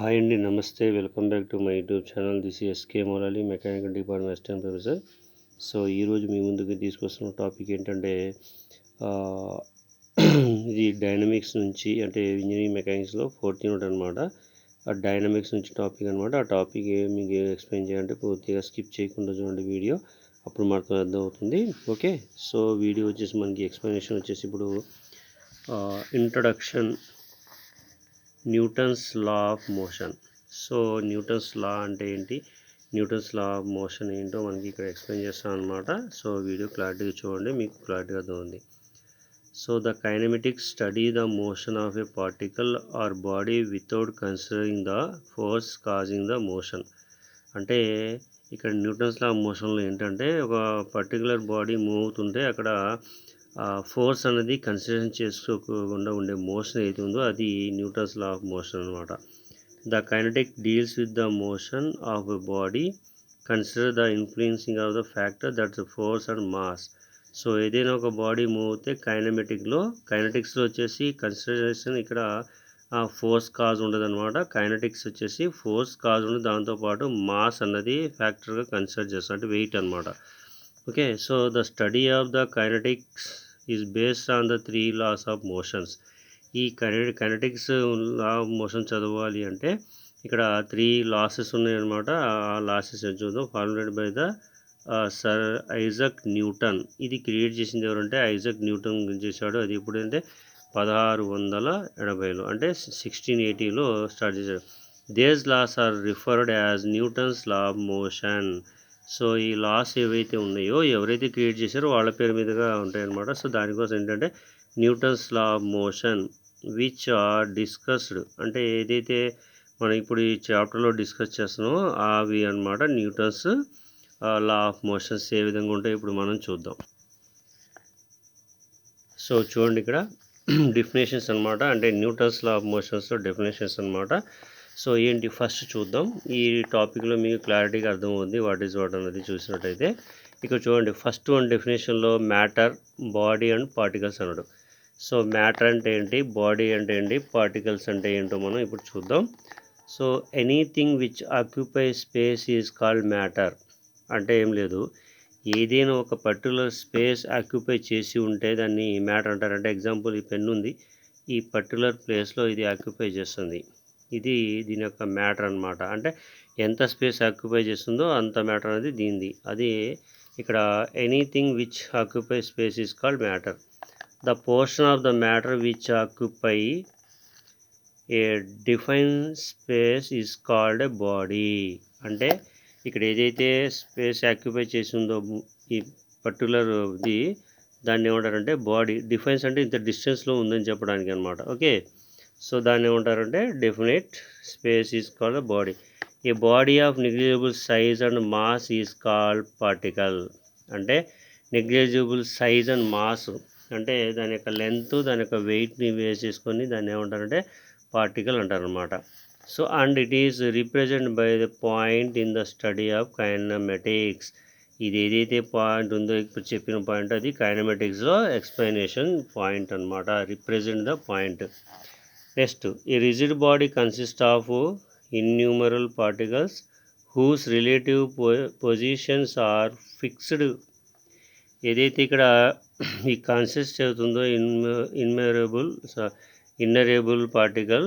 Hi అండి, నమస్తే. Welcome back to my YouTube channel. This S K Murali, mechanical department assistant professor. So ఈరోజు మీ ముందుకు తీసుకొస్తున్న టాపిక్ ఏంటంటే ఇది డైనమిక్స్ నుంచి, అంటే ఇంజనీరింగ్ మెకానిక్స్లో 4th యూనిట్ అనమాట. ఆ డైనమిక్స్ నుంచి టాపిక్ అనమాట. ఆ టాపిక్ మీకు ఎక్స్ప్లెయిన్ చేయాలంటే పూర్తిగా స్కిప్ చేయకుండా చూడండి వీడియో, అప్పుడు మాకు అర్థమవుతుంది. ఓకే, సో వీడియో వచ్చేసి మనకి ఎక్స్ప్లెనేషన్ వచ్చేసి ఇప్పుడు introduction Newton's law of motion. So Newton's law అంటే ఏంటి, న్యూటన్స్ లా ఆఫ్ మోషన్ ఏంటో మనకి ఇక్కడ ఎక్స్ప్లెయిన్ చేస్తాను అనమాట. సో వీడియో క్లారిటీగా చూడండి, మీకు క్లారిటీగా అర్థమవుతుంది. So the kinematics study the motion of a particle or body without considering the force causing the motion. అంటే ఇక్కడ న్యూటన్స్ లా ఆఫ్ మోషన్లో ఏంటంటే ఒక పర్టికులర్ బాడీ మూవ్ అవుతుంటే అక్కడ ఫోర్స్ అనేది కన్సిడరేషన్ చేసుకోకుండా ఉండే మోషన్ ఏది ఉందో అది న్యూటన్స్ లా ఆఫ్ మోషన్ అనమాట. The kinetic deals with the motion of a body, consider the influencing of the factor that's force and mass. So ఏదైనా ఒక బాడీ మూవ్ అవుతే కైనెటిక్స్లో వచ్చేసి కన్సిడరేషన్ ఇక్కడ ఫోర్స్ కాజ్ ఉండదు అనమాట. కైనెటిక్స్ వచ్చేసి ఫోర్స్ కాజ్ ఉండదు, దాంతోపాటు మాస్ అన్నది ఫ్యాక్టర్గా కన్సిడర్ చేస్తాం, అంటే వెయిట్ అనమాట. Okay, so the study of the kinetics is based on the 3 laws of motions. ఈ కైనెటిక్స్ లా ఆఫ్ మోషన్ చదవాలి అంటే ఇక్కడ 3 లాసెస్ ఉన్నాయన్నమాట. ఆ లాసెస్ చూద్దాం. Formulated by the sir Isaac Newton. ఇది క్రియేట్ చేసింది ఎవరంటే ఐజక్ న్యూటన్ చేశాడు. అది ఎప్పుడంటే 1680లో, అంటే 1680లో స్టార్ట్ చేశాడు. These laws are referred as Newton's law of motion. So ఈ లాస్ ఏవైతే ఉన్నాయో, ఎవరైతే క్రియేట్ చేశారో వాళ్ళ పేరు మీదుగా ఉంటాయన్నమాట. సో దానికోసం ఏంటంటే Newton's law of motion which are discussed, అంటే ఏదైతే మనం ఇప్పుడు ఈ చాప్టర్లో డిస్కస్ చేస్తున్నామో అవి అన్నమాట న్యూటన్స్ లా ఆఫ్ మోషన్స్ ఏ విధంగా ఉంటాయో ఇప్పుడు మనం చూద్దాం. సో చూడండి ఇక్కడ డెఫినేషన్స్ అనమాట, అంటే న్యూటన్స్ లా ఆఫ్ మోషన్స్లో డెఫినేషన్స్ అనమాట. సో ఏంటి ఫస్ట్ చూద్దాం. ఈ టాపిక్లో మీకు క్లారిటీగా అర్థమవుతుంది వాట్ ఈజ్ వాట్ అన్నది చూసినట్టయితే. ఇక్కడ చూడండి, ఫస్ట్ వన్ డెఫినేషన్లో మ్యాటర్, బాడీ అండ్ పార్టికల్స్ అన్నాడు. సో మ్యాటర్ అంటే ఏంటి, బాడీ అంటే ఏంటి, పార్టికల్స్ అంటే ఏంటో మనం ఇప్పుడు చూద్దాం. So anything which occupy space is called matter. అంటే ఏం లేదు, ఏదైనా ఒక పర్టికులర్ స్పేస్ ఆక్యుపై చేసి ఉంటే దాన్ని మ్యాటర్ అంటారు. అంటే ఎగ్జాంపుల్, ఈ పెన్ ఉంది, ఈ పర్టికులర్ ప్లేస్లో ఇది ఆక్యుపై చేస్తుంది, ఇది దీని యొక్క మ్యాటర్ అనమాట. అంటే ఎంత స్పేస్ ఆక్యుపై చేస్తుందో అంత మ్యాటర్ అనేది దీనిది. అది ఇక్కడ anything which occupy space is called matter. The portion of the matter which occupy A define space is called a body. అంటే ఇక్కడ ఏదైతే స్పేస్ ఆక్యుపై చేసి ఉందో ఈ పర్టికులర్ ఇది, దాన్ని ఏమంటారంటే బాడీ. డిఫైన్స్ అంటే ఇంత డిస్టెన్స్లో ఉందని చెప్పడానికి అనమాట. ఓకే, సో దాన్ని ఏమంటారంటే definite space is called body. A body of negligible size and mass is called particle. అంటే నెగ్లిజిబుల్ సైజ్ అండ్ మాస్ అంటే దాని యొక్క లెంత్, దాని యొక్క వెయిట్ని బేస్ చేసుకొని దాన్ని ఏమంటారంటే పార్టికల్ అంటారనమాట. So and it is represent by the point in the study of kinematics. ఇది ఏదైతే పాయింట్ ఉందో ఇప్పుడు చెప్పిన పాయింట్, అది కైనమెటిక్స్లో ఎక్స్ప్లెనేషన్ పాయింట్ అనమాట, represent the point. Next, a rigid body consist of innumerable particles whose relative positions are fixed. ఏదైతే ఇక్కడ ఈ కన్సిస్ట్ అవుతుందో ఇన్నరేబుల్ పార్టికల్,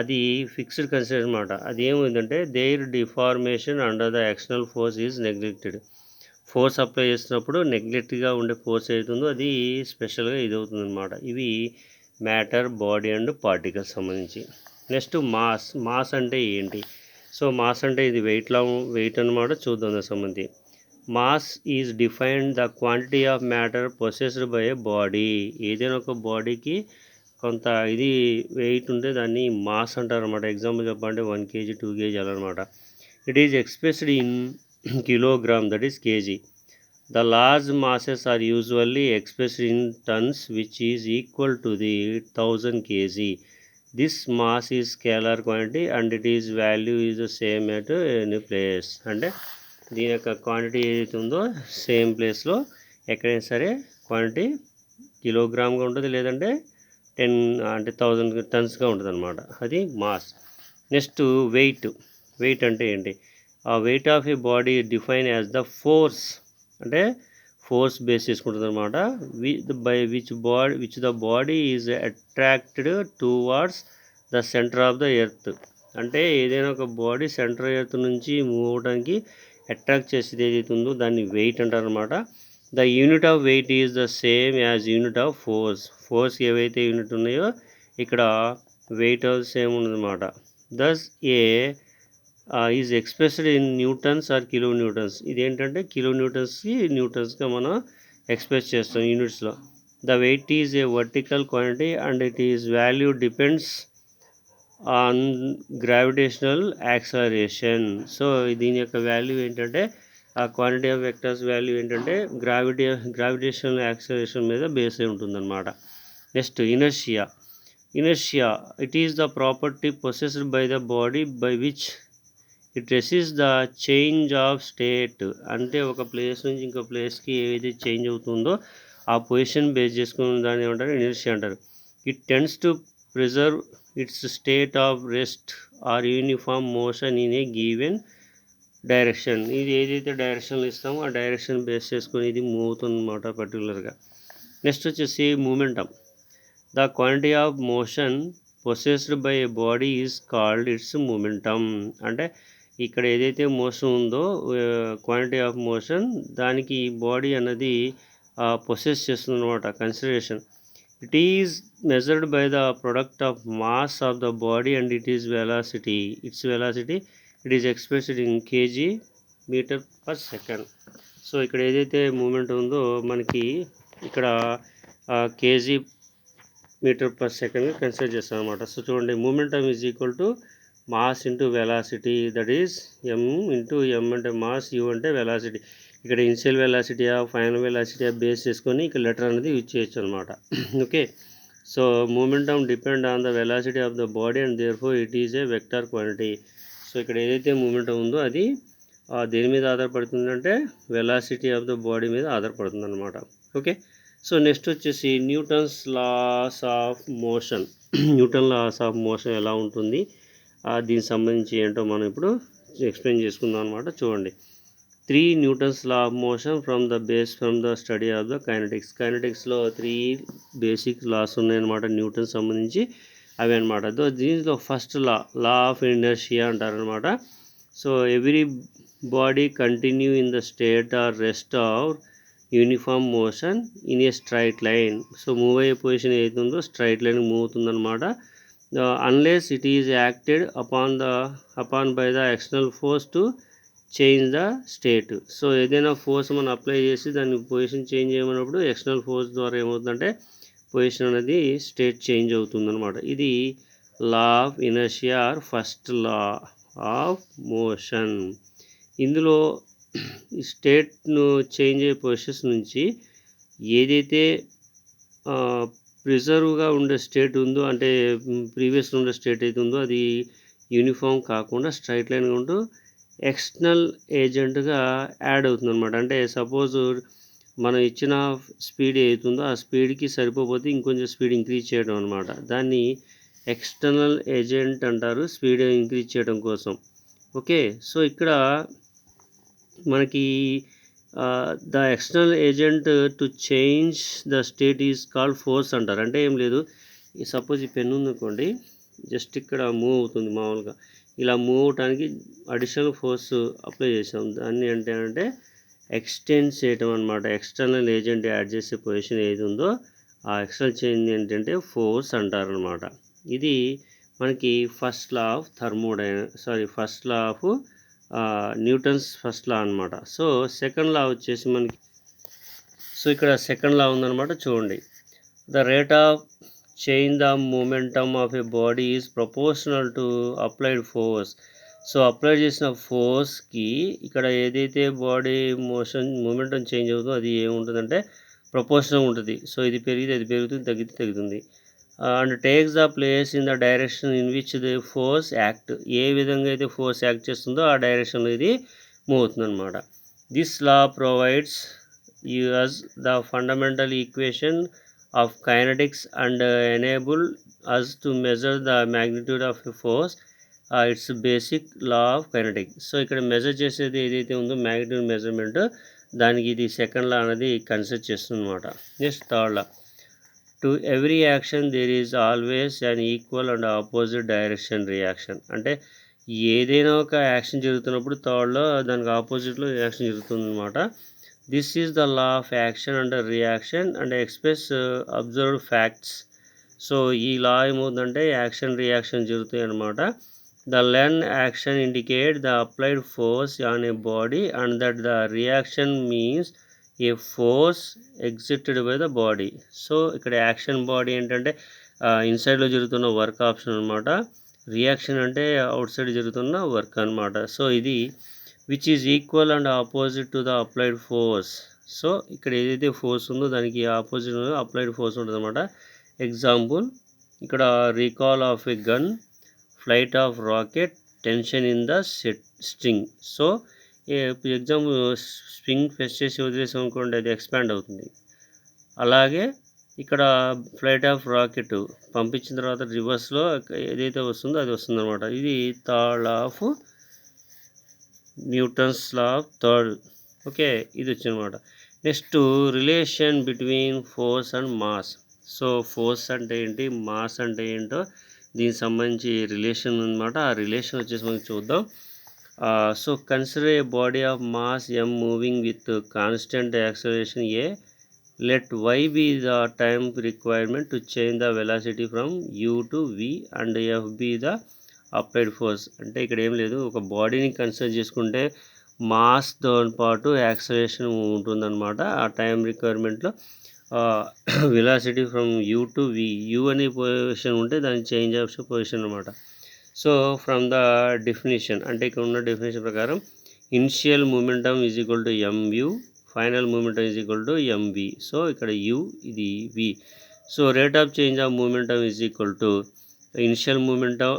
అది ఫిక్స్డ్ కన్సిడర్ అనమాట. అది ఏమైందంటే there deformation under the external force is neglected. Force apply చేస్తున్నప్పుడు నెగ్లెక్ట్గా ఉండే ఫోర్స్ అవుతుందో అది స్పెషల్గా ఇది అవుతుంది అనమాట. ఇవి మ్యాటర్, బాడీ అండ్ పార్టికల్స్ సంబంధించి. నెక్స్ట్ మాస్ అంటే ఏంటి. సో మాస్ అంటే ఇది వెయిట్ అనమాట. చూద్దాం దానికి సంబంధించి. Mass is defined the quantity of matter possessed by a body. ఏదైనా ఒక బాడీకి కొంత ఇది వెయిట్ ఉంటే దాన్ని మాస్ అంటారు అనమాట. ఎగ్జాంపుల్ చెప్పాలంటే 1 kg 2 kg అలా అనమాట. It is expressed in kilogram, that is KG. The large masses are usually expressed in tons, which is equal to the 1000 kg. This mass is scalar quantity and it is value is the same at any place. అంటే దీని యొక్క quantity ఏదైతే ఉందో same ప్లేస్లో ఎక్కడైనా సరే quantity కిలోగ్రామ్గా ఉంటుంది, లేదంటే 10 అంటే 1000 టన్స్గా ఉంటుంది అనమాట. అది మాస్. నెక్స్ట్ వెయిట్ అంటే ఏంటి? ఆ weight of A body define as the force, అంటే ఫోర్స్ బేస్ చేసుకుంటుంది అనమాట. By which the body is attracted towards the centre of the earth. అంటే ఏదైనా ఒక బాడీ సెంటర్ ఎర్త్ నుంచి మూవ్ అవడానికి అట్రాక్ట్ చేసేది ఏదైతే ఉందో దాన్ని వెయిట్ అంటారు అనమాట. The unit of weight is the same as unit of force ఏవైతే యూనిట్ ఉన్నాయో ఇక్కడ వెయిట్ సేమ్ ఉందన్నమాట. దస్ ఏ is expressed in Newton's are kilo newtons. ఇదేంటంటే కిలో న్యూటన్స్గా మనం ఎక్స్ప్రెస్ చేస్తాం యూనిట్స్లో. The weight is a vertical quantity and it is value depends on gravitational acceleration. So దీని యొక్క వాల్యూ ఏంటంటే ఆ క్వాంటిటీ ఆఫ్ వెక్టర్స్ వాల్యూ ఏంటంటే గ్రావిటేషనల్ యాక్సలరేషన్ మీద బేస్ అయి ఉంటుందన్నమాట. Next inertia it is the property possessed by the body by which it resist the change of state. అంటే ఒక ప్లేస్ నుంచి ఇంకో ప్లేస్కి ఏదైతే చేంజ్ అవుతుందో ఆ పొజిషన్ బేస్ చేసుకుని దాన్ని ఏమంటారు? ఇనర్షియా అంటారు. It tends to preserve its state of rest or uniform motion in a given direction. ఇది ఏదైతే డైరెక్షన్లో ఇస్తామో ఆ డైరెక్షన్ బేస్ చేసుకొని ఇది మూవ్ అవుతుంది అన్నమాట పర్టికులర్గా. నెక్స్ట్ వచ్చేసి momentum. The quantity of motion possessed by a body is called its momentum. అంటే ఇక్కడ ఏదైతే మోషన్ ఉందో క్వాంటిటీ ఆఫ్ మోషన్ దానికి బాడీ అన్నది పొసెస్ చేస్తుంది అనమాట. Consideration it is measured by the product of mass of the body and it is velocity. It is expressed in KG meter per second. So ఇక్కడ ఏదైతే moment ఉందో మనకి ఇక్కడ KG meter per second consider చేస్తాం అనమాట. So చూడండి, momentum is equal to mass into velocity, that is M into M అంటే mass, U అంటే వెలాసిటీ. ఇక్కడ ఇనిషియల్ వెలాసిటీయా ఫైనల్ వెలాసిటీయా బేస్ చేసుకొని ఇక్కడ లెటర్ అనేది యూజ్ చేయొచ్చు అనమాట. Okay, so momentum depend on the velocity of the body and therefore it is a vector quantity. So ఇక్కడ ఏదైతే మూమెంటమ్ ఉందో అది దేని మీద ఆధారపడుతుందంటే వెలాసిటీ ఆఫ్ ద బాడీ మీద ఆధారపడుతుంది అనమాట. ఓకే, సో నెక్స్ట్ వచ్చేసి Newton's loss of motion. Newton loss of motion ఎలా ఉంటుంది, దీనికి సంబంధించి ఏంటో మనం ఇప్పుడు ఎక్స్ప్లెయిన్ చేసుకుందాం అనమాట. చూడండి, 3 Newton's law of motion from the study of the kinetics. కైనెటిక్స్లో 3 బేసిక్ లాస్ ఉన్నాయన్నమాట న్యూటన్ సంబంధించి, అవి అనమాట. దీంట్లో ఫస్ట్ లా ఆఫ్ ఇనర్షియా అంటారనమాట. So every body continue in the state or rest or uniform motion in a straight line. So move అయ్యే position ఏదైతుందో straight line move అవుతుందన్నమాట. Unless it is acted upon by the external force to change the state. So ఏదైనా force మనం apply చేసి దాన్ని position change చేయమన్నప్పుడు external force ద్వారా ఏమవుతుందంటే పొజిషన్ అనేది స్టేట్ చేంజ్ అవుతుందన్నమాట. ఇది law of inertia or first law of motion. ఇందులో ఈ స్టేట్ను చేంజ్ అయ్యే పొజిషన్స్ నుంచి ఏదైతే ప్రిజర్వ్గా ఉండే స్టేట్ ఉందో, అంటే ప్రీవియస్గా ఉండే స్టేట్ అయితే ఉందో అది యూనిఫామ్ కాకుండా స్ట్రైట్ లైన్గా ఉంటూ ఎక్స్టర్నల్ ఏజెంట్గా యాడ్ అవుతుంది అనమాట. అంటే సపోజ్ మనం ఇచ్చిన స్పీడ్ ఏదైతుందో ఆ స్పీడ్కి సరిపోతే ఇంకొంచెం స్పీడ్ ఇంక్రీజ్ చేయడం అనమాట. దాన్ని ఎక్స్టర్నల్ ఏజెంట్ అంటారు, స్పీడ్ ఇంక్రీజ్ చేయడం కోసం. ఓకే, సో ఇక్కడ మనకి the external agent to change the state is called force అంటారు. అంటే ఏం లేదు, సపోజ్ ఈ పెన్ ఉందనుకోండి, జస్ట్ ఇక్కడ మూవ్ అవుతుంది మామూలుగా, ఇలా మూవ్ అవడానికి అడిషనల్ ఫోర్స్ అప్లై చేసాం. దాన్ని అంటే ఎక్స్టెండ్ చేయటం అనమాట. ఎక్స్టర్నల్ ఏజెంట్ యాడ్ చేసే పొజిషన్ ఏది ఉందో ఆ ఎక్స్టర్నల్ చేంజ్ ఏంటంటే ఫోర్స్ అంటారనమాట. ఇది మనకి first law of first law of Newton's first law అనమాట. సో సెకండ్ లా వచ్చేసి మనకి, సో ఇక్కడ సెకండ్ లా ఉందన్నమాట. చూడండి, the rate of change the momentum of A body is proportional to applied force. So apply చేసిన ఫోర్స్కి ఇక్కడ ఏదైతే బాడీ మూమెంటం చేంజ్ అవుతుందో అది ఏముంటుందంటే ప్రపోర్షనల్ ఉంటుంది. సో ఇది పెరిగితే అది పెరుగుతుంది, తగ్గితే తగ్గుతుంది. And takes the place in the direction in which the force act. ఏ విధంగా అయితే ఫోర్స్ యాక్ట్ చేస్తుందో ఆ డైరెక్షన్లో ఇది మూవ్ అవుతుంది అనమాట. This law provides use the fundamental equation of kinetics and enable us to measure the magnitude of a force it's basic law of kinetic. So ఇక్కడ మెజర్ చేసేది ఏదైతే ఉందో మ్యాగ్నిట్యూడ్ మెజర్మెంట్, దానికి ఇది సెకండ్ లా అనేది కన్సిడర్ చేస్తుందన్నమాట. Next third law, to every action there is always an equal and opposite direction reaction. అంటే ఏదైనా ఒక యాక్షన్ జరుగుతున్నప్పుడు థర్డ్లో దానికి ఆపోజిట్లో యాక్షన్ జరుగుతుందన్నమాట. This is the law of action and reaction and express observed facts. So ఈ లా ఏమవుతుందంటే యాక్షన్ రియాక్షన్ జరుగుతాయి అన్నమాట. The learn action indicate the applied force on a body and that the reaction means A force existed by the body. So ఇక్కడ action body ఏంటంటే ఇన్సైడ్లో జరుగుతున్న work option అనమాట. Reaction అంటే out side జరుగుతున్న work అనమాట. So ఇది which is equal and opposite to the applied force. So ఇక్కడ ఏదైతే ఫోర్స్ ఉందో దానికి ఆపోజిట్ అప్లైడ్ ఫోర్స్ ఉంటుంది అనమాట. ఎగ్జాంపుల్ ఇక్కడ recall of a gun, flight of rocket, tension in the string. So example spring press చేసి వదిలేసాం అనుకోండి, అది ఎక్స్పాండ్ అవుతుంది. అలాగే ఇక్కడ ఫ్లైట్ ఆఫ్ రాకెట్ పంపించిన తర్వాత రివర్స్లో ఏదైతే వస్తుందో అది వస్తుంది అనమాట. ఇది third law of Newton's law of third. Okay, ఇది వచ్చిందన్నమాట. Next relation between force and mass. So force అంటే ఏంటి, మాస్ అంటే ఏంటో దీనికి సంబంధించి రిలేషన్ అనమాట. ఆ రిలేషన్ వచ్చేసి మనం చూద్దాం. So consider A body of mass m moving with constant acceleration a. let y be the time requirement to change the velocity from u to v and f be the applied force. అంటే ఇక్కడ ఏం లేదు, ఒక బాడీని consider చేసుకుంటే మాస్తో పాటు acceleration ఉంటుందన్నమాట. ఆ టైం రిక్వైర్మెంట్లో velocity from U to V, U అనే పొజిషన్ ఉంటే దానికి చేంజ్ ఆఫ్ పొజిషన్ అనమాట. సో ఫ్రమ్ ద డెఫినేషన్, అంటే ఇక్కడ ఉన్న డెఫినేషన్ ప్రకారం initial momentum is equal to mu, final momentum is equal to mv. So ఇక్కడ u, ఇది v. So rate of change of momentum is equal to initial momentum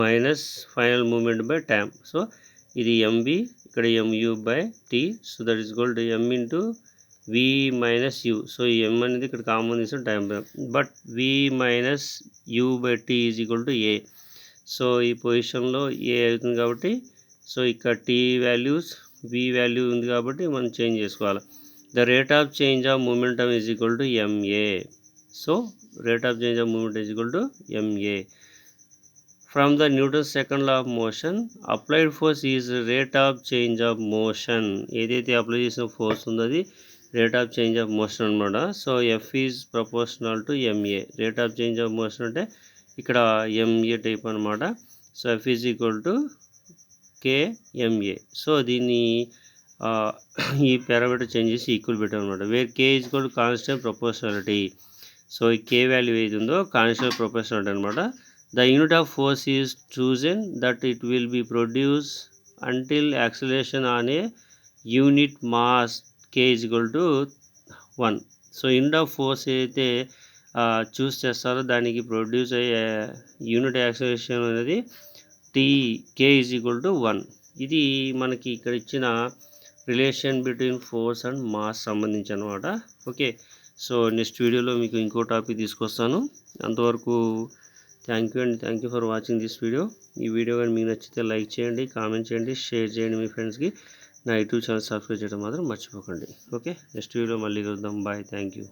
minus final moment by time. So ఇది mv, ఇక్కడ mu by t. So that is equal to m into v minus u. So ఈ m అనేది ఇక్కడ common తీసుకుని time, but v minus u by t is equal to a. So ఈ పొజిషన్లో a అవుతుంది కాబట్టి, సో ఇక్కడ t వాల్యూస్ v వాల్యూ ఉంది కాబట్టి మనం చేంజ్ చేసుకోవాలి. The rate of change of momentum is equal to ma. So rate of change of moment is equal to ma. From the Newton's second law of motion, applied force is rate of change of motion. ఏదైతే apply చేసిన force ఉందో అది rate of change of motion అనమాట. So F is proportional to ma. Rate of change of motion అంటే ఇక్కడ ma type అనమాట. So F is equal to kma. So దీన్ని ఈ పారామీటర్ చేంజ్ చేసి ఈక్వల్ పెట్టాం అనమాట. Where k is equal to constant proportionality. So ఈ k value ఏది ఉందో కాన్స్టెంట్ ప్రపోర్షనాలిటీ అనమాట. The unit of force is chosen that it will be produce until acceleration on a unit mass k is equal to 1. So unit of force ఏదైతే choose చేస్తారో దానికి produce అయ్యే unit acceleration అనేది k is equal to 1. ఇది మనకి ఇక్కడ ఇచ్చిన relation between force and mass సంబంధించి అనమాట. ఓకే, సో నెక్స్ట్ వీడియోలో మీకు ఇంకో టాపిక్ తీసుకొస్తాను. అంతవరకు థ్యాంక్ యూ అండి. Thank you for watching this video. ఈ వీడియో కానీ మీకు నచ్చితే లైక్ చేయండి, కామెంట్ చేయండి, షేర్ చేయండి మీ ఫ్రెండ్స్కి. నా యూట్యూబ్ ఛానల్ సబ్స్క్రైబ్ చేయడం మాత్రం మర్చిపోకండి. ఓకే, నెక్స్ట్ వీడియో మళ్ళీ కలుద్దాం. Bye, thank you.